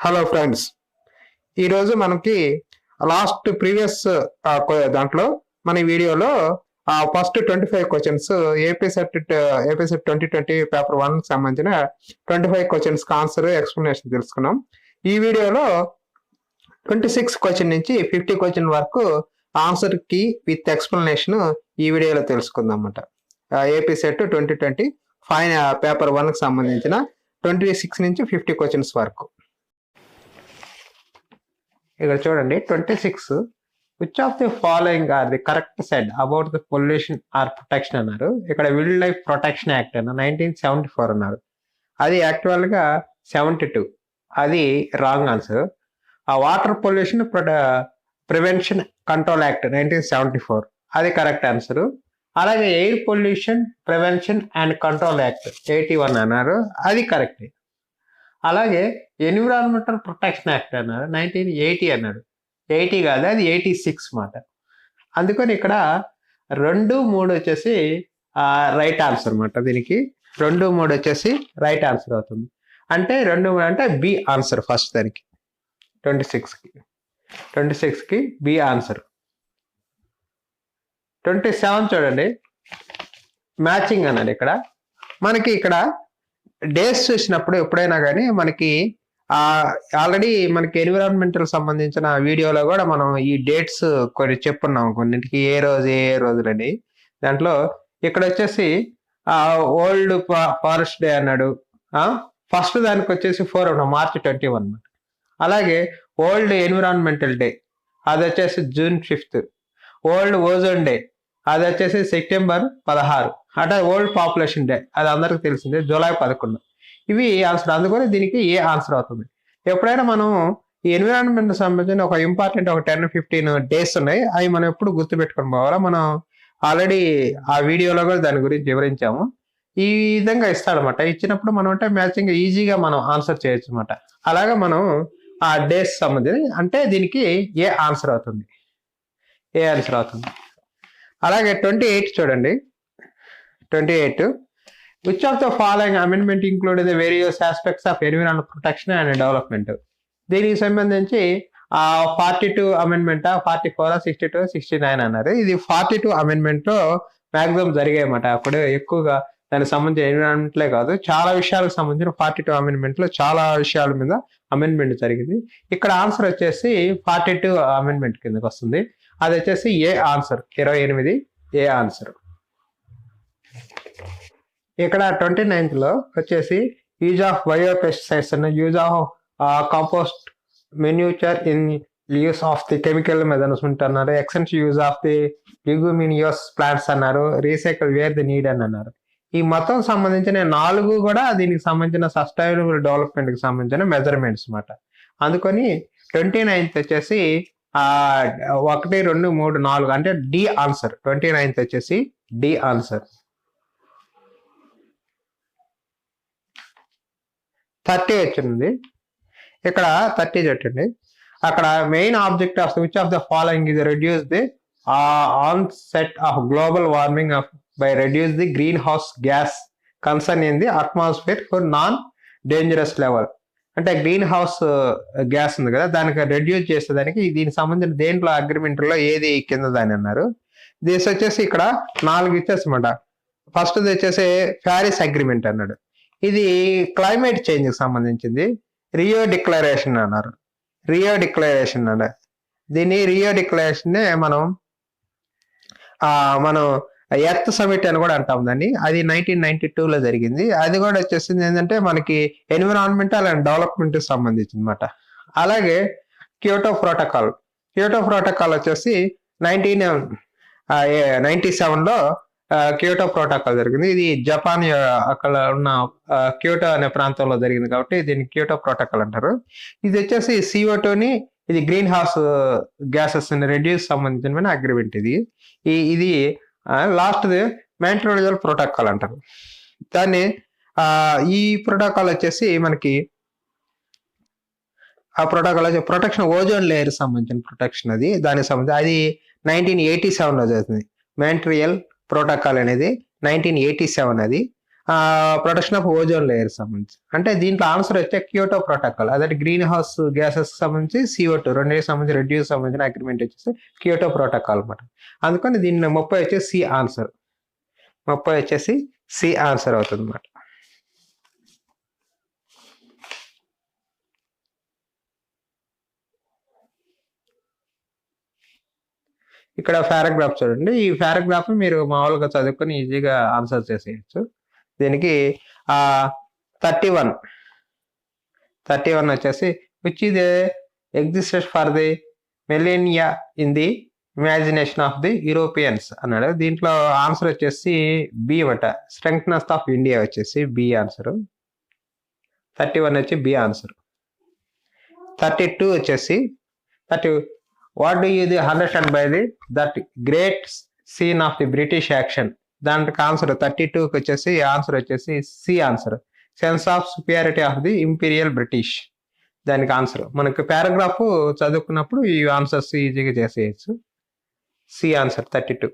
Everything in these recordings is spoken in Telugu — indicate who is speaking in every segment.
Speaker 1: హలో ఫ్రెండ్స్, ఈరోజు మనకి లాస్ట్ ప్రీవియస్ దాంట్లో మన వీడియోలో first 25 questions AP set 2020 paper 1 సంబంధించిన 25 క్వశ్చన్స్ ఆన్సర్ ఎక్స్ప్లెనేషన్ తెలుసుకున్నాం. ఈ వీడియోలో 26 క్వశ్చన్ నుంచి 50 క్వశ్చన్ వరకు ఆన్సర్ కి విత్ ఎక్స్ప్లెనేషన్ ఈ వీడియోలో తెలుసుకుందాం అన్నమాట. ఏపీ సెట్ 2020 ఫైన్ పేపర్ 1 కి సంబంధించిన 26 నుంచి 50 క్వశ్చన్స్ వరకు. ఇక్కడ చూడండి 26 which of the following are the correct said about the pollution or protection అన్నారు. ఇక్కడ వైల్డ్ లైఫ్ ప్రొటెక్షన్ యాక్ట్ అన్న 1974 అన్నారు. అది యాక్చువల్ గా 72, అది రాంగ్ ఆన్సర్. ఆ water pollution prevention control act 1974, అది కరెక్ట్ ఆన్సర్. అలాగే air pollution prevention and control act 81 అన్నారు, అది కరెక్ట్. అలాగే ఎన్విరాన్మెంటల్ ప్రొటెక్షన్ యాక్ట్ అన్నారు 1980 అన్నారు, 80 కాదు, అది 86 మాట. అందుకని ఇక్కడ 2, 3 వచ్చేసి రైట్ ఆన్సర్ అన్నమాట. దీనికి 2, 3 వచ్చేసి రైట్ ఆన్సర్ అవుతుంది. అంటే 2, 3 అంటే బి ఆన్సర్ ఫస్ట్. దానికి 26కి బి ఆన్సర్. 27 చూడండి, మ్యాచింగ్ అన్నది. మనకి ఇక్కడ డేస్ చూసినప్పుడు ఎప్పుడైనా కానీ మనకి ఆల్రెడీ మనకి ఎన్విరాన్మెంటల్ సంబంధించిన వీడియోలో కూడా మనం ఈ డేట్స్ కొన్ని చెప్పున్నాం, కొన్నింటికి ఏ రోజులని. దాంట్లో ఇక్కడ వచ్చేసి ఓల్డ్ ఫారెస్ట్ డే అన్నాడు. ఫస్ట్ దానికి వచ్చేసి 4 మార్చ్ 21. అలాగే ఓల్డ్ ఎన్విరాన్మెంటల్ డే అది వచ్చేసి జూన్ 5. ఓల్డ్ ఓజోన్ డే అది వచ్చేసి సెప్టెంబర్ 16. అంటే ఓల్డ్ పాపులేషన్ డే అది అందరికి తెలిసిందే, జూలై 11. ఇవి ఆన్సర్. అందుకని దీనికి ఏ ఆన్సర్ అవుతుంది. ఎప్పుడైనా మనం ఈ ఎన్విరాన్మెంట్ సంబంధించిన ఒక ఇంపార్టెంట్ ఒక 10-15 డేస్ ఉన్నాయి, అవి మనం ఎప్పుడు గుర్తుపెట్టుకొని పోవాలా. మనం ఆల్రెడీ ఆ వీడియోలో కూడా దాని గురించి వివరించాము. ఈ విధంగా ఇస్తాడనమాట. ఇచ్చినప్పుడు మనం అంటే మ్యాచింగ్ ఈజీగా మనం ఆన్సర్ చేయొచ్చు అనమాట. అలాగా మనం ఆ డేస్ సంబంధించి అంటే దీనికి ఏ ఆన్సర్ అవుతుంది, ఏ ఆన్సర్ అవుతుంది. అలాగే 28 చూడండి, 28 which of the following amendment include the various aspects of environment protection and development. దీనికి సంబంధించి 42 అమెండ్మెంట్, 44, 62, 69 అన్నారు. ఇది 42 అమెండ్మెంట్ లో మ్యాక్సిమం జరిగాయన్నమాట. అప్పుడు ఎక్కువగా దానికి సంబంధించిన ఎన్విరాన్మెంట్లే కాదు, చాలా విషయాలకు సంబంధించిన 42 అమెండ్మెంట్ లో చాలా విషయాల మీద అమెండ్మెంట్ జరిగింది. ఇక్కడ ఆన్సర్ వచ్చేసి 42 అమెండ్మెంట్ కిందకి వస్తుంది. అది వచ్చేసి ఏ ఆన్సర్, 28 ఏ ఆన్సర్. ఇక్కడ 29th లో వచ్చేసి యూజ్ ఆఫ్ బయోపెస్టిసైడ్స్ అన్న use of compost manure in use of the chemical methods అన్నారు. Extensive use of the leguminous plants అన్నారు. రీసైకిల్ వేర్ ది నీడ్ అని అన్నారు. ఈ మొత్తం సంబంధించిన 4 కూడా దీనికి సంబంధించిన సస్టైనబుల్ డెవలప్మెంట్ కి సంబంధించిన మెజర్మెంట్స్ అన్నమాట. అందుకని 29th వచ్చేసి 1, 2, 3, 4 అంటే డి ఆన్సర్. 29th వచ్చేసి డి ఆన్సర్. 30 వచ్చింది. ఇక్కడ 30 చూడండి. అక్కడ main object of which of the following is reduce the onset of global warming by reduce the green house gas concern in the atmosphere for non dangerous level. అంటే గ్రీన్ హౌస్ గ్యాస్ ఉంది కదా, దానికి రెడ్యూస్ చేసేదానికి దీనికి సంబంధించిన దేంట్లో అగ్రిమెంట్ లో ఏది కింద దాని అన్నారు. దీని వచ్చేసి ఇక్కడ 4 ఇచ్చేసమాట. ఫస్ట్ వచ్చేసి ప్యారిస్ అగ్రిమెంట్ అన్నాడు. ఇది క్లైమేట్ చేంజ్ కి సంబంధించింది. రియో డిక్లరేషన్ అన్నారు. రియో డిక్లరేషన్ అన్నారు. దీన్ని రియో డిక్లరేషన్ మనం ఎర్త్ సమిట్ అని కూడా అంటాం దాన్ని. అది 1992 లో జరిగింది. అది కూడా వచ్చేసింది ఏంటంటే మనకి ఎన్విరాన్మెంటల్ అండ్ డెవలప్మెంట్ కి సంబంధించింది అనమాట. అలాగే క్యోటో ప్రోటోకాల్. క్యోటో ప్రోటోకాల్ వచ్చేసి 1997 లో క్యోటో ప్రోటోకాల్ జరిగింది. ఇది జపాన్ అక్కడ ఉన్న క్యోటో అనే ప్రాంతంలో జరిగింది కాబట్టి దీన్ని క్యోటో ప్రోటోకాల్ అంటారు. ఇది వచ్చేసి CO2ని, ఇది గ్రీన్ హౌస్ గ్యాసెస్ రెడ్యూస్ సంబంధించిన అగ్రిమెంట్. ఇది లాస్ట్ మాంట్రియల్ ప్రోటోకాల్ అంటారు దాన్ని. ఈ ప్రోటోకాల్ వచ్చేసి మనకి ఆ ప్రోటోకాల్ వచ్చి ప్రొటెక్షన్ ఓజోన్ లేయర్ సంబంధించిన ప్రొటెక్షన్. అది దానికి సంబంధించి అది 1987 లో జరుగుతుంది. మాంట్రియల్ ప్రోటోకాల్ అనేది 1987 అది. ప్రొటెక్షన్ ఆఫ్ ఓజోన్ లేయర్ సంబంధించి. అంటే దీంట్లో ఆన్సర్ వచ్చే క్యోటో ప్రోటోకాల్, అదే గ్రీన్ హౌస్ గ్యాసెస్ సంబంధించి CO2 రెండింటికి సంబంధించి రెడ్యూస్ సంబంధించిన అగ్రిమెంట్ వచ్చేసి క్యోటో ప్రోటోకాల్ అనమాట. అందుకని దీన్ని 30 వచ్చేసి సి ఆన్సర్. 30 వచ్చేసి సి ఆన్సర్ అవుతుంది అనమాట. ఇక్కడ పారాగ్రాఫ్ చూడండి. ఈ పారాగ్రాఫ్ మీరు మామూలుగా చదువుకొని ఈజీగా ఆన్సర్ చేసేయచ్చు. దీనికి 31 వచ్చేసి విచ్ ఇది existed for the millennia in the imagination of the Europeans అన్నాడు. దీంట్లో ఆన్సర్ వచ్చేసి బి అట. స్ట్రెంగ్త్నెస్ ఆఫ్ ఇండియా వచ్చేసి బి ఆన్సర్. 31 వచ్చి బి ఆన్సర్. 32 వచ్చేసి what do you understand by the that great scene of the British action? దానికి ఆన్సర్ 32కి వచ్చేసి ఆన్సర్ వచ్చేసి C answer. Sense of superiority of the imperial British, దానికి ఆన్సర్. మనకి పారాగ్రాఫ్ చదువుకున్నప్పుడు ఈ ఆన్సర్స్ ఈజీగా చేసేయచ్చు. C answer 32.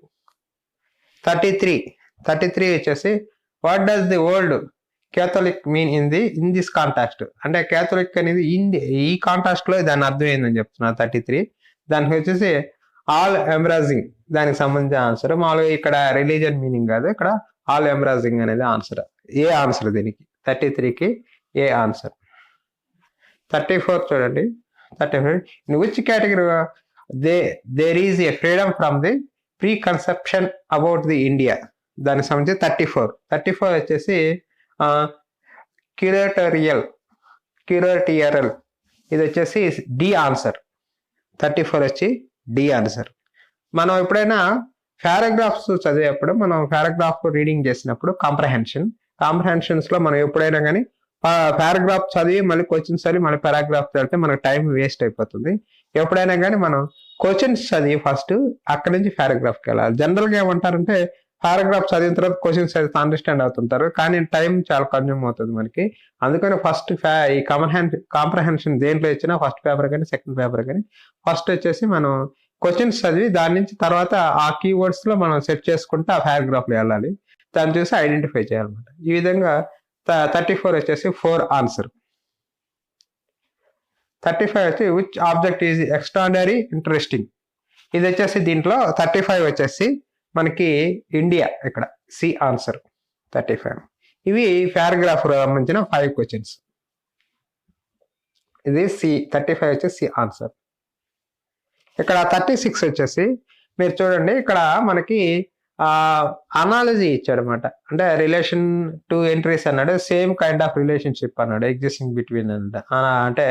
Speaker 1: 33 వచ్చేసి what does the old Catholic mean in this context? అంటే క్యాథలిక్ అనేది ఈ కాంటాక్స్ట్ లో దాని అర్థం ఏందని చెప్తున్నా. 33 దానికి వచ్చేసి ఆల్ ఎంబ్రాజింగ్, దానికి సంబంధించిన ఆన్సర్. మామూలుగా ఇక్కడ రిలీజియన్ మీనింగ్ కాదు, ఇక్కడ ఆల్ ఎంబ్రాజింగ్ అనేది ఆన్సర్. ఏ ఆన్సర్ దీనికి 33కి ఏ ఆన్సర్. 34 చూడండి. 34 in which category there is a freedom from the preconception about the India? దానికి సంబంధించి 34 వచ్చేసి క్యూరేటరియల్. ఇది వచ్చేసి డి ఆన్సర్. 34 వచ్చి డి ఆన్సర్. మనం ఎప్పుడైనా పారాగ్రాఫ్స్ చదివేటప్పుడు, మనం పారాగ్రాఫ్ రీడింగ్ చేసినప్పుడు కాంప్రహెన్షన్స్ లో మనం ఎప్పుడైనా కానీ పారాగ్రాఫ్ చదివి మళ్ళీ క్వశ్చన్స్ చదివి మళ్ళీ పారాగ్రాఫ్ చదివితే మనకు టైం వేస్ట్ అయిపోతుంది. ఎప్పుడైనా కానీ మనం క్వశ్చన్స్ చదివి ఫస్ట్ అక్కడి నుంచి పారాగ్రాఫ్కి వెళ్ళాలి. జనరల్గా ఏమంటారంటే పారాగ్రాఫ్ చదివిన తర్వాత క్వశ్చన్స్ చదివితే అండర్స్టాండ్ అవుతుంటారు, కానీ టైం చాలా కన్జ్యూమ్ అవుతుంది మనకి. అందుకని ఫస్ట్ ఈ కాంప్రహెన్షన్ దేంట్లో ఇచ్చినా ఫస్ట్ పేపర్ కానీ సెకండ్ పేపర్ కానీ ఫస్ట్ వచ్చేసి మనం క్వశ్చన్స్ చదివి దాని నుంచి తర్వాత ఆ కీవర్డ్స్ లో మనం సెట్ చేసుకుంటే ఆ పారాగ్రాఫ్ లో వెళ్ళాలి. దాన్ని చూసి ఐడెంటిఫై చేయాలన్నమాట. ఈ విధంగా 34 వచ్చేసి 4 ఆన్సర్. 35 వచ్చి which object is extraordinary interesting? ఇది వచ్చేసి దీంట్లో 35 వచ్చేసి మనకి ఇండియా, ఇక్కడ సి ఆన్సర్ 35. ఇవి పారాగ్రాఫ్ సంబంధించిన 5 క్వశ్చన్స్. ఇది సి 35 వచ్చేసి సి ఆన్సర్. ఇక్కడ 36 వచ్చేసి మీరు చూడండి, ఇక్కడ మనకి అనాలజీ ఇచ్చాడు అనమాట. అంటే రిలేషన్ టు ఎంట్రీస్ అన్నాడు, సేమ్ కైండ్ ఆఫ్ రిలేషన్షిప్ అన్నాడు, ఎగ్జిస్టింగ్ బిట్వీన్ అన్నాడు. అంటే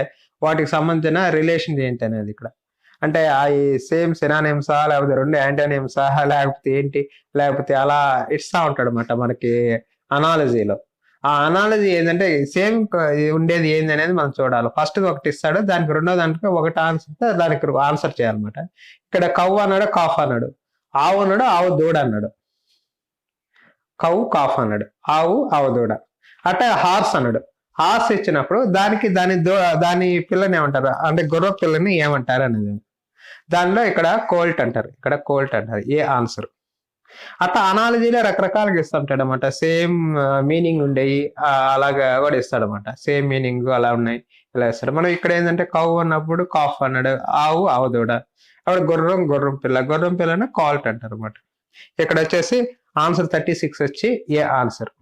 Speaker 1: వాటికి సంబంధించిన రిలేషన్ ఏంటి అనేది ఇక్కడ. అంటే అవి సేమ్ సినానిమ్సా, లేకపోతే రెండు యాంటోనిమ్సా, లేకపోతే ఏంటి, లేకపోతే అలా ఇస్తా ఉంటాడు అనమాట మనకి అనాలజీలో. ఆ అనాలజీ ఏంటంటే సేమ్ ఉండేది ఏంది అనేది మనం చూడాలి. ఫస్ట్ ఒకటి ఇస్తాడు, దానికి రెండో దాంట్లో ఒకటి ఆన్సర్, దానికి ఆన్సర్ చేయాలన్నమాట. ఇక్కడ కవ్వు అన్నాడు, కాఫ్ అన్నాడు, ఆవు అన్నాడు, ఆవు దూడ అన్నాడు. కవ్వు కాఫ్ అన్నాడు, ఆవు దూడ. అంటే హార్స్ అన్నాడు. హార్స్ ఇచ్చినప్పుడు దాని పిల్లని ఏమంటారు అంటే గుర్ర పిల్లని ఏమంటారు అనేది. దానిలో ఇక్కడ కోల్ట్ అంటారు, ఏ ఆన్సర్. అట్లా అనాలజీలో రకరకాలుగా ఇస్తుంటాడు అనమాట. సేమ్ మీనింగ్ ఉండేవి అలాగా కూడా ఇస్తాడు అనమాట. సేమ్ మీనింగ్ అలా ఉన్నాయి, ఇలా ఇస్తాడు. మనం ఇక్కడ ఏంటంటే కవ్వు అన్నప్పుడు కాఫ్ అన్నాడు, ఆవు దూడ. అప్పుడు గుర్రం పిల్లని కాల్ట్ అంటారు అనమాట. ఇక్కడ వచ్చేసి ఆన్సర్ 36 వచ్చి ఏ ఆన్సర్.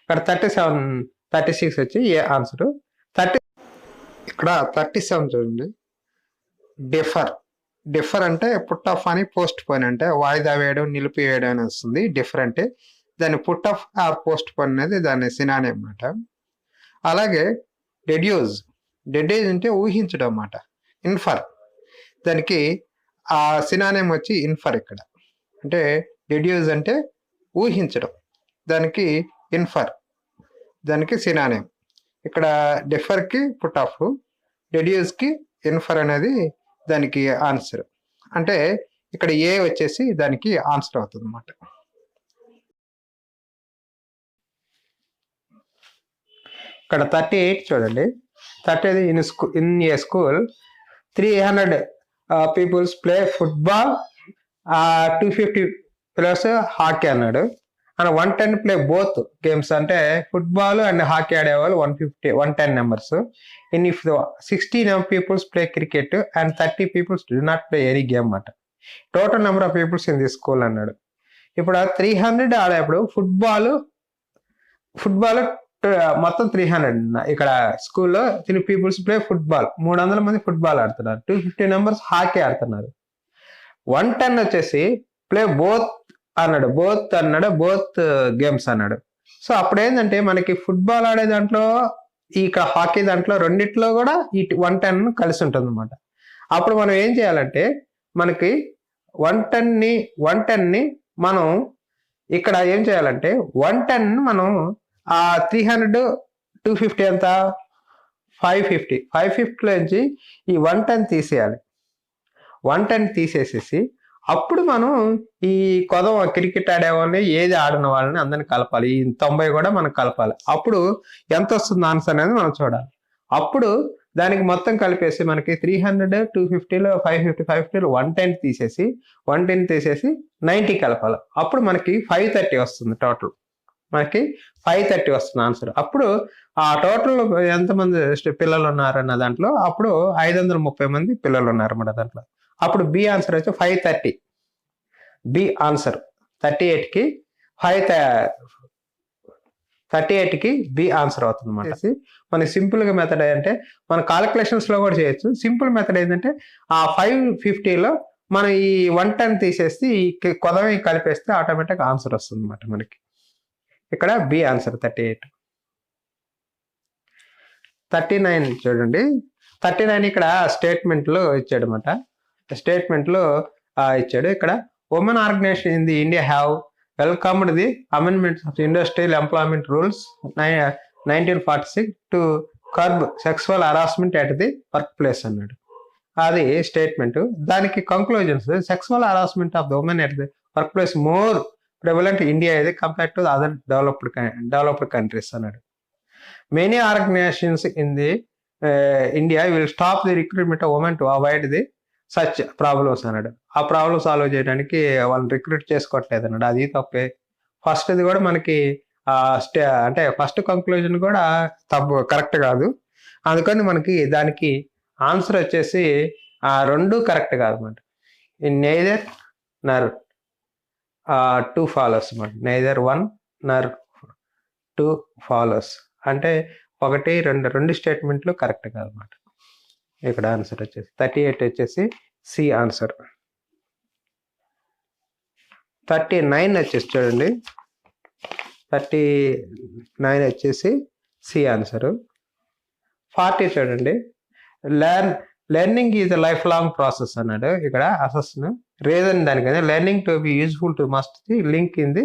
Speaker 1: ఇక్కడ 36 వచ్చి ఏ ఆన్సర్. ఇక్కడ 37 చూడండి. డిఫర్ అంటే పుట్ ఆఫ్ అని, పోస్ట్ పోన్ అంటే వాయిదా వేయడం, నిలిపివేయడం అని వస్తుంది. డిఫర్ అంటే దాన్ని put off or post phone అనేది దాని సినానిమ్ అన్నమాట. అలాగే డెడ్యూజ్ అంటే ఊహించడం అన్నమాట. ఇన్ఫర్ దానికి ఆ సినానిమ్ వచ్చి ఇన్ఫర్. ఇక్కడ అంటే డెడ్యూజ్ అంటే ఊహించడం, దానికి ఇన్ఫర్ దానికి సినానిమ్. ఇక్కడ డిఫర్కి పుట్ ఆఫ్, డెడ్యూజ్కి ఇన్ఫర్ అనేది దానికి ఆన్సర్. అంటే ఇక్కడ ఏ వచ్చేసి దానికి ఆన్సర్ అవుతుంది అన్నమాట. ఇక్కడ 38 చూడండి. 38 in a school 300 peoples play football, 250 plus hockey అన్నాడు. అండ్ 110 ప్లే బోత్ గేమ్స్ అంటే ఫుట్బాల్ అండ్ హాకీ ఆడేవాళ్ళు 110 numbers. In if 60 peoples play cricket and 30 peoples do not play any game అన్నమాట. Total number of peoples in the school అన్నాడు. ఇప్పుడు 300 ఆడేప్పుడు ఫుట్బాల్ మొత్తం 300 ఇక్కడ స్కూల్లో 3 పీపుల్స్ ప్లే ఫుట్బాల్, 300 మంది ఫుట్బాల్ ఆడుతున్నారు. 250 నెంబర్స్ హాకీ ఆడుతున్నారు. 110 వచ్చేసి ప్లే బోత్ గేమ్స్ అన్నాడు. సో అప్పుడు ఏంటంటే మనకి ఫుట్బాల్ ఆడే దాంట్లో ఇక హాకీ దాంట్లో రెండిట్లో కూడా ఈ 110 కలిసి ఉంటుంది అనమాట. అప్పుడు మనం ఏం చేయాలంటే మనకి 110ని మనం ఇక్కడ ఏం చేయాలంటే 110 మనం 300 250 ఎంత 550 నుంచి ఈ 110 తీసేయాలి. 110 తీసేసేసి అప్పుడు మనం ఈ క్రికెట్ ఆడేవాళ్ళని ఏది ఆడిన వాళ్ళని అందరిని కలపాలి. ఈ 90 కూడా మనం కలపాలి. అప్పుడు ఎంత వస్తుంది ఆన్సర్ అనేది మనం చూడాలి. అప్పుడు దానికి మొత్తం కలిపేసి మనకి 300 250లో 550 110 తీసేసి 90 కలపాలి. అప్పుడు మనకి 530 వస్తుంది టోటల్. మనకి 530 వస్తుంది ఆన్సర్. అప్పుడు ఆ టోటల్ ఎంతమంది పిల్లలు ఉన్నారన్న దాంట్లో అప్పుడు 530 మంది పిల్లలు ఉన్నారన్నమాట దాంట్లో. అప్పుడు బి ఆన్సర్ వచ్చి 530. బి ఆన్సర్ 38కి 38కి బి ఆన్సర్ అవుతుంది అన్నమాట. మన సింపుల్ గా మెథడ్ ఏంటంటే మన కాలిక్యులేషన్స్ లో కూడా చేయొచ్చు. సింపుల్ మెథడ్ ఏంటంటే ఆ 550లో మనం ఈ 110 తీసేసి కొదవి కలిపేస్తే ఆటోమేటిక్ ఆన్సర్ వస్తుంది అన్నమాట మనకి. ఇక్కడ బి ఆన్సర్ 38. 39 చూడండి. 39 ఇక్కడ స్టేట్మెంట్ లో ఇచ్చాడు అనమాట. స్టేట్మెంట్ లో ఇచ్చాడు. ఇక్కడ women organisation in the India have welcomed the amendments of industrial employment rules 1946 to curb sexual harassment at the work place అన్నాడు. అది స్టేట్మెంట్. దానికి conclusions sexual harassment of the women at the work place more prevalent India ఇది compare to other developed countries అన్నాడు. Many organisations in the India will stop the recruitment of women to avoid the such problems అన్నాడు. ఆ ప్రాబ్లమ్ సాల్వ్ చేయడానికి వాళ్ళని రిక్రూట్ చేసుకోవట్లేదు అన్నాడు. అది తప్పే. ఫస్ట్ ఇది కూడా మనకి అంటే ఫస్ట్ కంక్లూజన్ కూడా తప్పు, కరెక్ట్ కాదు. అందుకని మనకి దానికి ఆన్సర్ వచ్చేసి రెండు కరెక్ట్ కాదు అన్నమాట. ఇన్ నెయిదర్ నర్ 2 ఫాలోస్ అన్నమాట. నెయిదర్ 1 నర్ 2 ఫాలోస్ అంటే 1 2 స్టేట్మెంట్లు కరెక్ట్ కాదు అన్నమాట. ఇక్కడ ఆన్సర్ వచ్చేసి 38 వచ్చేసి సి ఆన్సర్. 39 వచ్చేసి చూడండి. 39 వచ్చేసి సి ఆన్సర్. 40 చూడండి. Learning is a life long process అన్నాడు. ఇక్కడ అసెస్ను రీజన్ దానికైనా learning to be useful to must the link in the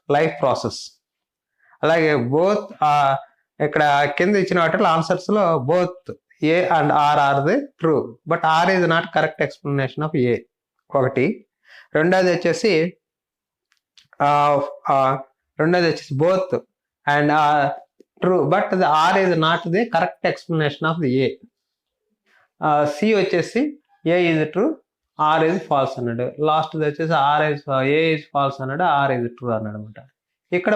Speaker 1: life process. అలాగే బోత్ ఇక్కడ కింద ఇచ్చిన వాటిలో ఆన్సర్స్ లో both A and R are the true, but R is not correct explanation of A. ఒకటి. రెండోది వచ్చేసి both and true, but the R is not the correct explanation of the A. C వచ్చేసి A is true, or is false అన్నాడు. లాస్ట్ వచ్చేసి ఏ ఈజ్ ఫాల్స్ అన్నాడు, ఆర్ ఈజ్ ట్రూ అన్నాడు అనమాట. ఇక్కడ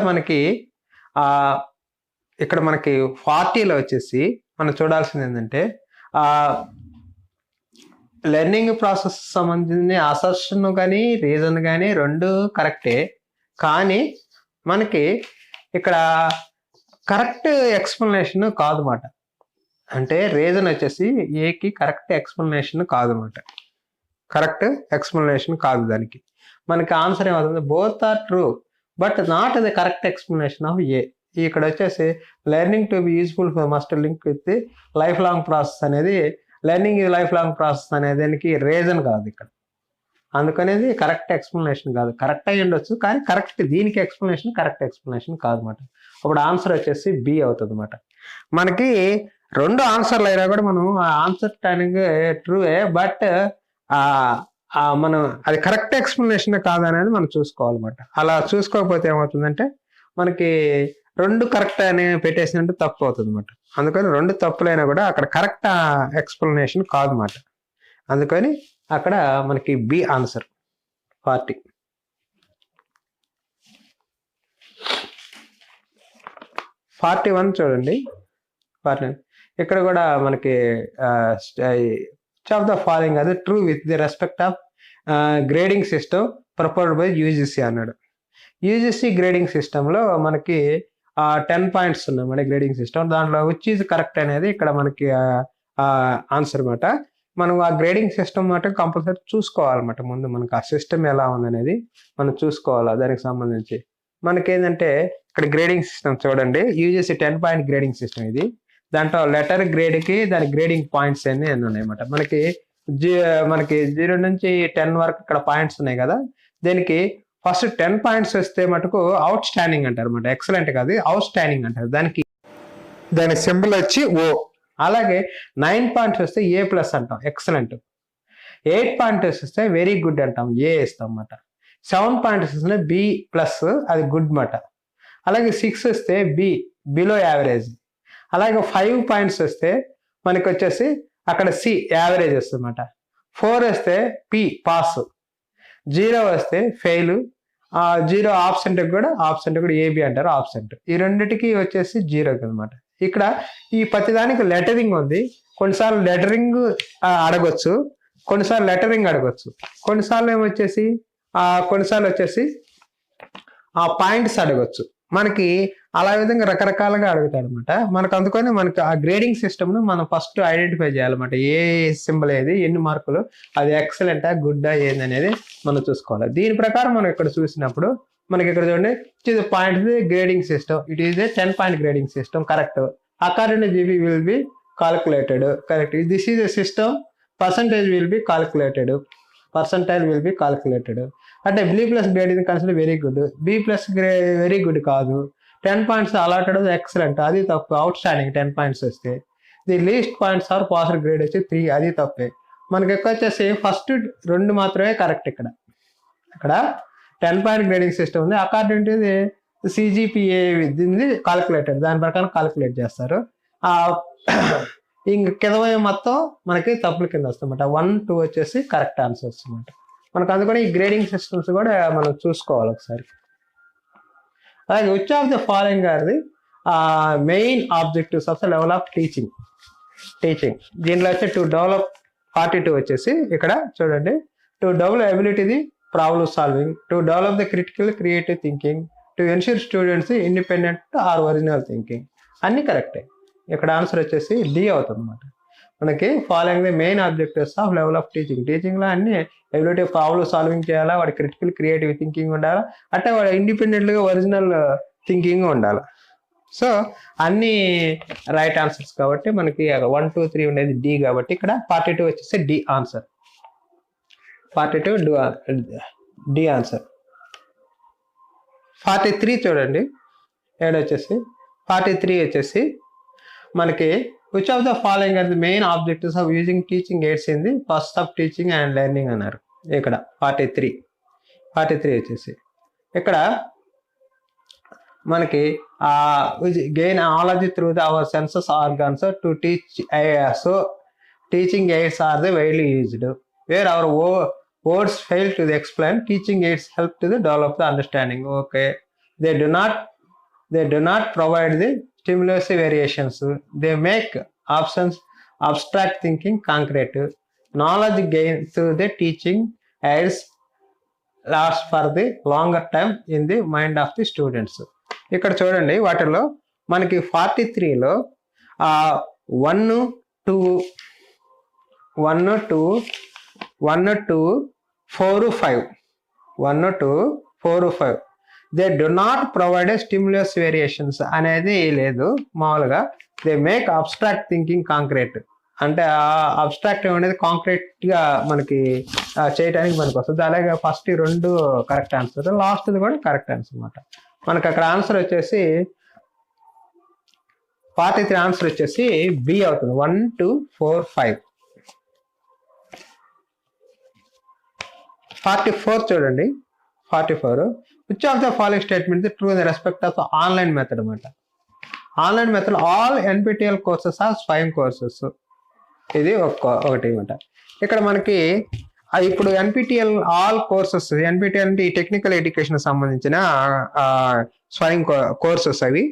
Speaker 1: మనకి 40లో వచ్చేసి మనం చూడాల్సింది ఏంటంటే లెర్నింగ్ ప్రాసెస్ సంబంధించిన అసర్షన్ కానీ రీజన్ కానీ రెండు కరెక్టే. కానీ మనకి ఇక్కడ కరెక్ట్ ఎక్స్ప్లెనేషన్ కాదు అన్నమాట. అంటే రీజన్ వచ్చేసి ఏకి కరెక్ట్ ఎక్స్ప్లెనేషన్ కాదు అన్నమాట. కరెక్ట్ ఎక్స్ప్లెనేషన్ కాదు దానికి. మనకి ఆన్సర్ ఏమవుతుంది, both are true but not the correct explanation of A. ఇక్కడ వచ్చేసి learning to be useful must link with the life long process అనేది, లెర్నింగ్ ఇది లైఫ్ లాంగ్ ప్రాసెస్ అనేది దానికి రీజన్ కాదు ఇక్కడ. అందుకనేది కరెక్ట్ ఎక్స్ప్లెనేషన్ కాదు. కరెక్ట్ అయ్యి ఉండొచ్చు కానీ కరెక్ట్ దీనికి ఎక్స్ప్లెనేషన్ కరెక్ట్ ఎక్స్ప్లెనేషన్ కాదు అన్నమాట. అప్పుడు ఆన్సర్ వచ్చేసి బి అవుతుంది అన్నమాట. మనకి రెండు ఆన్సర్లు అయినా కూడా మనం ఆన్సర్ టైనింగ్ ట్రూవే, బట్ మనం అది కరెక్ట్ ఎక్స్ప్లెనేషన్ కాదనేది మనం చూసుకోవాలన్నమాట. అలా చూసుకోకపోతే ఏమవుతుందంటే మనకి రెండు కరెక్ట్ అని పెట్టేసినట్టు తప్పు అవుతుంది అన్నమాట. అందుకని రెండు తప్పులైనా కూడా అక్కడ కరెక్ట్ ఎక్స్ప్లెనేషన్ కాదు అన్నమాట. అందుకని అక్కడ మనకి బి ఆన్సర్ 40. 41 చూడండి. ఇక్కడ కూడా మనకి ఆఫ్ ద ఫాలోయింగ్ అది true with the respect of grading system proposed by UGC అన్నాడు. యూజీసీ గ్రేడింగ్ సిస్టంలో మనకి 10 పాయింట్స్ ఉన్నాయి మన గ్రేడింగ్ సిస్టమ్. దాంట్లో విచ్ ఈజ్ కరెక్ట్ అనేది ఇక్కడ మనకి ఆన్సర్ అనమాట. మనం ఆ గ్రేడింగ్ సిస్టమ్ మాట కంపల్సరీ చూసుకోవాలన్నమాట. ముందు మనకు ఆ సిస్టమ్ ఎలా ఉందనేది మనం చూసుకోవాలి. దానికి సంబంధించి మనకి ఏంటంటే ఇక్కడ గ్రేడింగ్ సిస్టమ్ చూడండి, యూజీసీ 10 పాయింట్ గ్రేడింగ్ సిస్టమ్ ఇది. దాంట్లో లెటర్ గ్రేడ్కి దాని గ్రేడింగ్ పాయింట్స్ అన్ని ఉన్నాయన్నమాట. మనకి 0 నుంచి 10 వరకు ఇక్కడ పాయింట్స్ ఉన్నాయి కదా. దీనికి ఫస్ట్ 10 పాయింట్స్ వస్తే మటుకు అవుట్ స్టాండింగ్ అంటారు అనమాట. ఎక్సలెంట్ కాదు, అవుట్ స్టాండింగ్ అంటారు. దాని సింబల్ వచ్చి ఓ. అలాగే 9 పాయింట్స్ వస్తే ఏ ప్లస్ అంటాం, ఎక్సలెంట్. 8 పాయింట్స్ వస్తే వెరీ గుడ్ అంటాం, ఏ ఇస్తాం అన్నమాట. 7 పాయింట్స్ వస్తే బి ప్లస్, అది గుడ్ మాట. అలాగే 6 వస్తే బి, బిలో యావరేజ్. అలాగే 5 పాయింట్స్ వస్తే మనకి వచ్చేసి అక్కడ సి, యావరేజ్ వస్తుంది అన్నమాట. 4 వస్తే పి, పాస్. 0 వస్తే ఫెయిల్. 0 ఆబ్సెంట్ కూడా ఏబి అంటారు, ఆబ్సెంట్. ఈ రెండిటికి వచ్చేసి 0 అనమాట. ఇక్కడ ఈ ప్రతిదానికి లెటరింగ్ ఉంది. కొన్నిసార్లు లెటరింగ్ అడగొచ్చు, కొన్నిసార్లు లెటరింగ్ అడగొచ్చు, కొన్నిసార్లు ఏమొచ్చేసి ఆ పాయింట్స్ అడగొచ్చు. మనకి అలా విధంగా రకరకాలుగా అడుగుతాడు అనమాట. మనకు అందుకని మనకి ఆ గ్రేడింగ్ సిస్టమ్ను మనం ఫస్ట్ ఐడెంటిఫై చేయాలన్నమాట. ఏ సింబల్ ఏది, ఎన్ని మార్కులు, అది ఎక్సలెంటా గుడ్డా ఏంది అనేది మనం చూసుకోవాలి. దీని ప్రకారం మనం ఇక్కడ చూసినప్పుడు మనకి ఇక్కడ చూడండి, it point grading system, it is a 10 point grading system, correct. According to GB will be calculated, correct. This is a system, percentage will be calculated, అంటే బి ప్లస్ గ్రేడ్ ఇది consider very good, B plus very good కాదు. 10 పాయింట్స్ అలాటెడ్ ఎక్సలెంట్, అది తప్పు. అవుట్ స్టాండింగ్ 10 పాయింట్స్ వస్తే. The least points are passed grade వచ్చి 3, అది తప్పే. మనకి ఎక్కువ వచ్చేసి ఫస్ట్ 2 మాత్రమే కరెక్ట్. ఇక్కడ 10 పాయింట్ గ్రేడింగ్ సిస్టమ్ ఉంది. అకార్డింగ్ టు ది సిజిపిఏ దీన్ని కాలిక్యులేటెడ్, దాని ప్రకారం కాలిక్యులేట్ చేస్తారు. ఇంక కింద మొత్తం మనకి తప్పుల కింద వస్తుందన్నమాట. 1, 2 వచ్చేసి కరెక్ట్ ఆన్సర్స్ అనమాట. మనకు అందుకని ఈ గ్రేడింగ్ సిస్టమ్స్ కూడా మనం చూసుకోవాలి ఒకసారి. అలాగే which of the following are the main objectives of the level of teaching. దీంట్లో వచ్చి టు డెవలప్ 42 వచ్చేసి ఇక్కడ చూడండి, to develop ability the problem solving, to develop the critical creative thinking, to ensure students independent or original thinking. అన్ని కరెక్టే. ఇక్కడ ఆన్సర్ వచ్చేసి డి అవుతుంది అనమాట. మనకి following the main objectives of level of టీచింగ్లో అన్ని ఎబిలిటీ ప్రాబ్లమ్ సాల్వింగ్ చేయాలా, వాడి క్రిటికల్ క్రియేటివ్ థింకింగ్ ఉండాలా, అంటే వాడు ఇండిపెండెంట్గా ఒరిజినల్ థింకింగ్ ఉండాలి. సో అన్ని రైట్ ఆన్సర్స్ కాబట్టి మనకి 1, 2, 3 ఉండేది డి కాబట్టి ఇక్కడ 42 వచ్చేసి డి ఆన్సర్. 42 D answer. 43 చూడండి, 43 వచ్చేసి మనకి which of the following are the main objectives of using teaching aids in the process of teaching and learning అన్నారు. ఇక్కడ 43 వచ్చేసి ఇక్కడ మనకి gain knowledge through the our senses organs to teach. So teaching aids are the widely used where our words fail to explain. Teaching aids help to develop the understanding. Okay, they do not provide the stimulus variations. They make options abstract thinking concrete. Knowledge gain through the teaching aids lasts for the longer time in the mind of the students. ఇక్కడ చూడండి, వాటిలో మనకి 43లో 1, 2, 4, 5. 1, 2, 4, 5. They do not provide stimulus variations అనేది లేదు. మామూలుగా they make abstract thinking concrete, అంటే ఆ అబ్స్ట్రాక్ట్ అనేది కాంక్రీట్గా మనకి చేయడానికి మనకు వస్తుంది. అలాగే ఫస్ట్ 2 కరెక్ట్ ఆన్సర్, లాస్ట్ది కూడా కరెక్ట్ ఆన్సర్ అనమాట. మనకు అక్కడ ఆన్సర్ వచ్చేసి 43 ఆన్సర్ వచ్చేసి బి అవుతుంది. 1, 2, 4, 5. 44 చూడండి, 44 which of the following statement true in respect of online method అనమాట. Online method all NPTEL courses are Swayam courses, ఇది ఒకటి అనమాట. ఇక్కడ మనకి ఇప్పుడు ఎన్పిటిఎల్ ఆల్ కోర్సెస్, ఎన్పిటిఎల్ అంటే ఈ టెక్నికల్ ఎడ్యుకేషన్ సంబంధించిన స్వయం కోర్సెస్ అవి.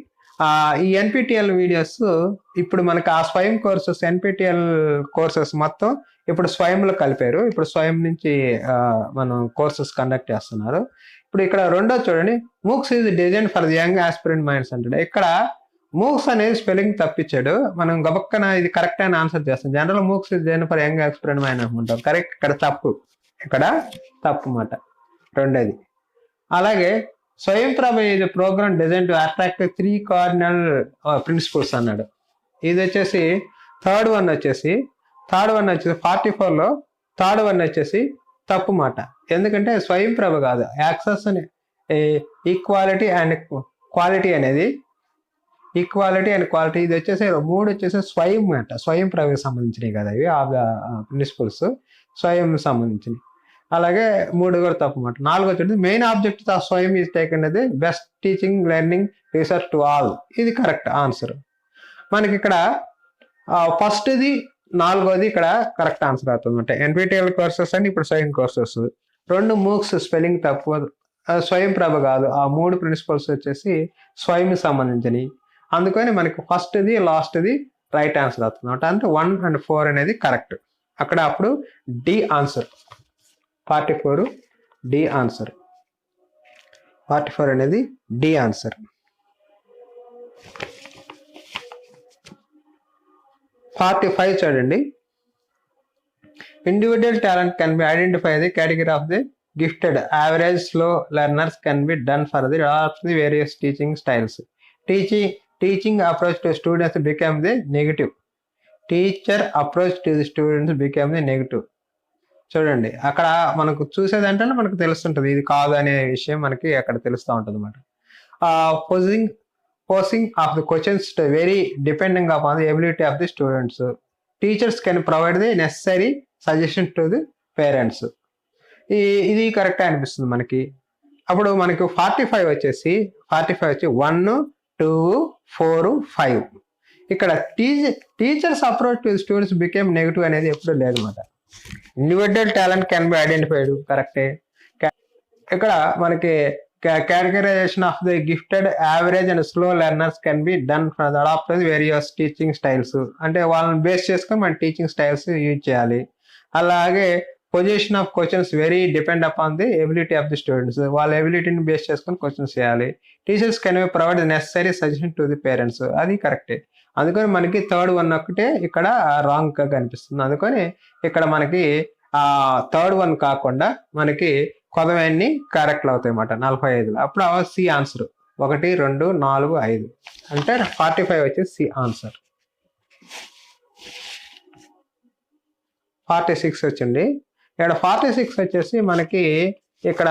Speaker 1: ఈ ఎన్పిటిఎల్ వీడియోస్ ఇప్పుడు మనకి ఆ స్వయం కోర్సెస్ ఎన్పిటిఎల్ కోర్సెస్ మొత్తం ఇప్పుడు స్వయంలో కలిపారు. ఇప్పుడు స్వయం నుంచి మనం కోర్సెస్ కండక్ట్ చేస్తున్నారు. ఇప్పుడు ఇక్కడ రెండో చూడండి, MOOCs is design for the young aspirant minds అంటాడు. ఇక్కడ మూక్స్ అనేది స్పెల్లింగ్ తప్పించాడు. మనం గబక్కన ఇది కరెక్ట్ అని ఆన్సర్ చేస్తాం. General MOOCs is design for young aspirant mind అనుకుంటాం. కరెక్ట్, ఇక్కడ తప్పు మాట రెండోది. అలాగే Swayam Prabha is programme design to attract 3 cardinal principles అన్నాడు. ఇది వచ్చేసి థర్డ్ వన్ వచ్చేసి 44లో థర్డ్ వన్ వచ్చేసి తప్పు మాట. ఎందుకంటే స్వయం ప్రభ కాదు, యాక్సెస్ అని ఈక్వాలిటీ అండ్ క్వాలిటీ అనేది ఈక్వాలిటీ అండ్ క్వాలిటీ ఇది వచ్చేసి 3 వచ్చేసి స్వయం మాట. స్వయం ప్రభకి సంబంధించినవి కదా ఇవి ప్రిన్సిపల్స్ స్వయం సంబంధించినవి. అలాగే 3 కూడా తప్పు మాట. 4 వచ్చేది మెయిన్ ఆబ్జెక్ట్ ఆఫ్ స్వయం ఈజ్ టేక్ అనేది best teaching learning research to all. ఇది కరెక్ట్ ఆన్సర్. మనకి ఇక్కడ ఫస్ట్ది 4వది ఇక్కడ కరెక్ట్ ఆన్సర్ అవుతుంది అంటే ఎన్పిటిఎల్ కోర్సెస్ అని ఇప్పుడు స్వయం కోర్సెస్. 2 మూక్స్ స్పెల్లింగ్ తప్పు, స్వయం ప్రభ కాదు. ఆ 3 ప్రిన్సిపల్స్ వచ్చేసి స్వయం సంబంధించినవి. అందుకని మనకి ఫస్ట్ది లాస్ట్ది రైట్ ఆన్సర్ అవుతుంది అంటే 1 and 4 అనేది కరెక్ట్. అక్కడ అప్పుడు డి ఆన్సర్ 44 డి ఆన్సర్. 44 అనేది డి ఆన్సర్. 45 చూడండి, individual talent can be identify the category of the gifted average slow learners can be done for the of the various teaching styles. Teaching approach to students become the negative. Teacher approach to the students become the negative. చూడండి అక్కడ మనకు చూసేదంటే మనకు తెలుస్తుంటది ఇది కాదు అనే విషయం మనకి అక్కడ తెలుస్తూ ఉంటుంది అనమాట. posing of the questions to vary depending upon the ability of the students. Teachers can provide the necessary suggestions to the parents. ఇది కరెక్ట్ అనిపిస్తుంది మనకి. అప్పుడు మనకి 45 వచ్చేసి 1 2 4 5. ఇక్కడ teachers approach to students became negative అనేది ఎప్పుడు లేదన్నమాట. Individual talent can be identified కరెక్టే. ఇక్కడ మనకి categorization of the gifted average and slow learners can be done for the adopt various teaching styles. అంటే వాళ్ళని బేస్ చేసుకొని మన టీచింగ్ స్టైల్స్ యూజ్ చేయాలి. అలాగే position of questions very depend upon the ability of the students. వాళ్ళ ఎబిలిటీని బేస్ చేసుకొని క్వశ్చన్స్ చేయాలి. Teachers can provide necessary suggestion to the parents. అది కరెక్టే. అందుకని మనకి థర్డ్ వన్ ఒకటే ఇక్కడ రాంగ్ గా కనిపిస్తుంది. అందుకని ఇక్కడ మనకి థర్డ్ వన్ కాకుండా మనకి కొదవన్నీ కరెక్ట్లు అవుతాయి అన్నమాట 45లో. అప్పుడు సి ఆన్సర్ 1 2 4 5 అంటే 45 వచ్చేసి సి ఆన్సర్. 46 వచ్చింది. ఇక్కడ 46 వచ్చేసి మనకి ఇక్కడ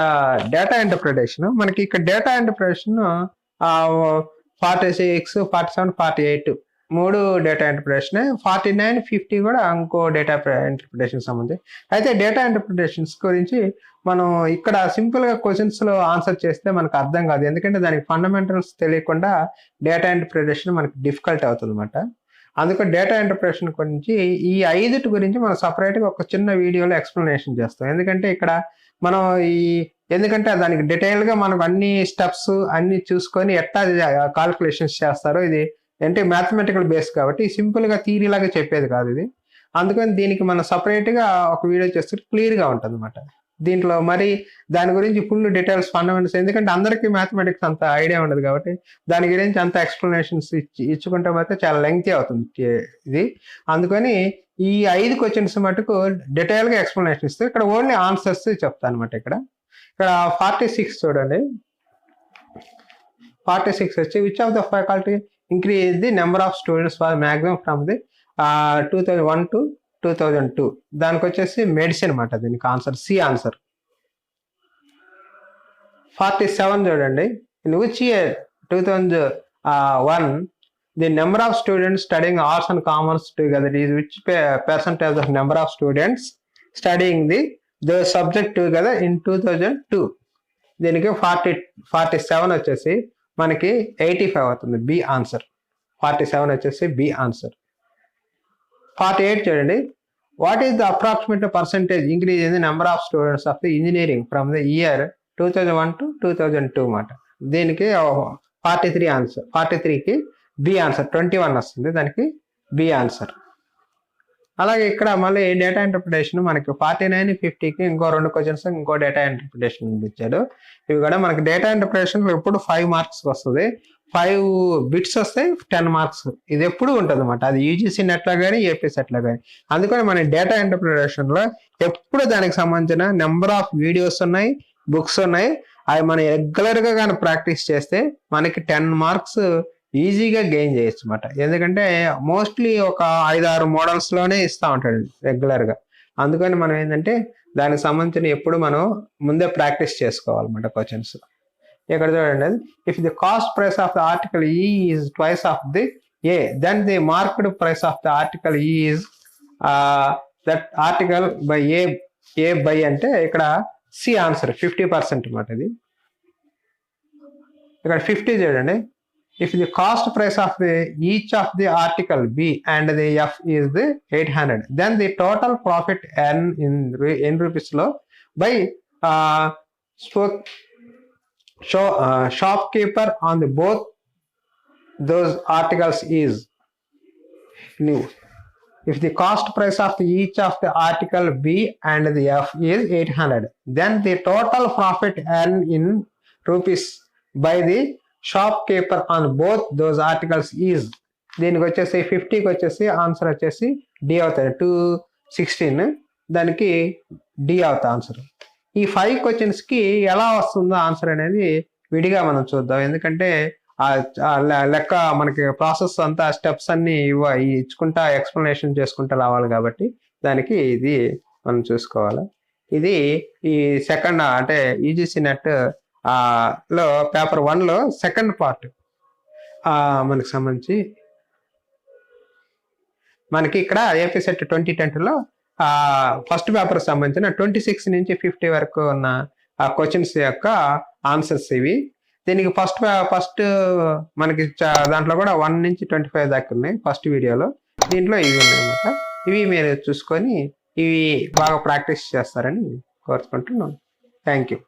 Speaker 1: డేటా ఇంటర్ప్రిటేషన్. మనకి ఇక్కడ డేటా ఇంటర్ప్రిటేషన్ 46 47 48 3 డేటా ఇంటర్ప్రిటేషన్. 49 50 కూడా ఇంకో డేటా ఇంటర్ప్రిటేషన్ సంబంధించి. అయితే డేటా ఇంటర్ప్రిటేషన్స్ గురించి మనం ఇక్కడ సింపుల్ గా క్వశ్చన్స్ లో ఆన్సర్ చేస్తే మనకు అర్థం కాదు. ఎందుకంటే దానికి ఫండమెంటల్స్ తెలియకుండా డేటా ఇంటర్ప్రిటేషన్ మనకి డిఫికల్ట్ అవుతుంది అనమాట. అందుకని డేటా ఇంటర్ప్రిటేషన్ గురించి ఈ 5 గురించి మనం సపరేట్ గా ఒక చిన్న వీడియోలో ఎక్స్ప్లెనేషన్ చేస్తాం. ఎందుకంటే ఇక్కడ మనం ఎందుకంటే దానికి డీటెయిల్ గా మనకు అన్ని స్టెప్స్ అన్ని చూసుకొని ఎట్లా కాల్కులేషన్స్ చేస్తారో ఇది అంటే మ్యాథమెటికల్ బేస్ కాబట్టి సింపుల్ గా థియరీ లాగా చెప్పేది కాదు ఇది. అందుకని దీనికి మనం సపరేట్ గా ఒక వీడియో చేస్తే క్లియర్ గా ఉంటుంది అనమాట. దీంట్లో మరి దాని గురించి ఫుల్ డీటెయిల్స్ ఫండమెంటల్స్ ఎందుకంటే అందరికీ మ్యాథమెటిక్స్ అంత ఐడియా ఉండదు కాబట్టి దాని గురించి అంత ఎక్స్ప్లెనేషన్స్ ఇచ్చుకుంటే అయితే చాలా లెంగ్తీ అవుతుంది ఇది. అందుకని ఈ 5 క్వశ్చన్స్ మటుకు డీటెయిల్ గా ఎక్స్ప్లెనేషన్ ఇస్తే ఇక్కడ ఓన్లీ ఆన్సర్స్ చెప్తాను అనమాట. ఇక్కడ 46 చూడండి. 46 వచ్చి which of the faculty increase the number of students for maximum from the 2001 to 2002. దానికి వచ్చేసి మెడిసిన్ అనమాట. దీనికి ఆన్సర్ సి ఆన్సర్. 47 చూడండి. In which year 2001 the number of students studying arts and commerce together is which percentage of number of students studying the subject together in 2002. దీనికి 47 వచ్చేసి మనకి 85 అవుతుంది. B answer. 47 వచ్చేసి బి ఆన్సర్. 48 చూడండి. What is the approximate percentage increase in the number of students of the engineering from the year 2001 to 2002 మాట. దీనికి 43 ఆన్సర్, 43కి బి ఆన్సర్, 21 వస్తుంది, దానికి బి ఆన్సర్. అలాగే ఇక్కడ మళ్ళీ డేటా ఇంటర్ప్రిటేషన్ మనకి 49, 50కి ఇంకో 2 క్వశ్చన్స్ ఇంకో డేటా ఇంటర్ప్రిటేషన్ ఇచ్చాడు. ఇవి కూడా మనకి డేటా ఇంటర్ప్రిటేషన్ ఎప్పుడు 5 మార్క్స్ వస్తుంది, 5 బిట్స్ వస్తాయి, 10 మార్క్స్. ఇది ఎప్పుడు ఉంటుంది అనమాట, అది యూజీసీ నెట్లో కానీ ఏపీ సెట్లో కానీ. అందుకని మన డేటా ఇంటర్ప్రిటేషన్ లో ఎప్పుడు దానికి సంబంధించిన నెంబర్ ఆఫ్ వీడియోస్ ఉన్నాయి, బుక్స్ ఉన్నాయి. అవి మనం రెగ్యులర్ గా కానీ ప్రాక్టీస్ చేస్తే మనకి 10 మార్క్స్ ఈజీగా గెయిన్ చేయొచ్చు అనమాట. ఎందుకంటే మోస్ట్లీ ఒక 5-6 మోడల్స్ లోనే ఇస్తా ఉంటాడు రెగ్యులర్ గా. అందుకని మనం ఏంటంటే దానికి సంబంధించిన ఎప్పుడు మనం ముందే ప్రాక్టీస్ చేసుకోవాలన్నమాట క్వశ్చన్స్. ఇక్కడ చూడండి, if the cost price of the article E is twice of the A, then the market price of the article E is that article by A by అంటే ఇక్కడ సి ఆన్సర్ 50% అనమాట. ఇది ఇక్కడ 50 చూడండి. If the cost price of each of the article B and the F is the 800, then the total profit earned in rupees low by shopkeeper on the both those articles is new. If the cost price of each of the article B and the F is 800, then the total profit earned in rupees by the shop keeper on both those articles is. దీనికి వచ్చేసి 50కి వచ్చేసి ఆన్సర్ వచ్చేసి డి అవుతుంది, 216, దానికి డి అవుతుంది ఆన్సర్. ఈ 5 క్వశ్చన్స్కి ఎలా వస్తుందో ఆన్సర్ అనేది విడిగా మనం చూద్దాం. ఎందుకంటే లెక్క మనకి ప్రాసెస్ అంతా స్టెప్స్ అన్ని ఇచ్చుకుంటా ఎక్స్ప్లెనేషన్ చేసుకుంటా రావాలి కాబట్టి దానికి ఇది మనం చూసుకోవాలి. ఇది ఈ సెకండ్ అంటే యూజీసీ నెట్ లో పేపర్ 1లో సెకండ్ పార్ట్ మనకి సంబంధించి మనకి ఇక్కడ ఏపీ సెట్ 2020లో ఫస్ట్ పేపర్ సంబంధించిన 26 నుంచి 50 వరకు ఉన్న క్వశ్చన్స్ యొక్క ఆన్సర్స్ ఇవి. దీనికి ఫస్ట్ మనకి దాంట్లో కూడా 1 నుంచి 25 దాకా ఉన్నాయి ఫస్ట్ వీడియోలో. దీంట్లో ఇవి ఉన్నాయి అన్నమాట. ఇవి మీరు చూసుకొని ఇవి బాగా ప్రాక్టీస్ చేస్తారని కోరుకుంటున్నాను. Thank you.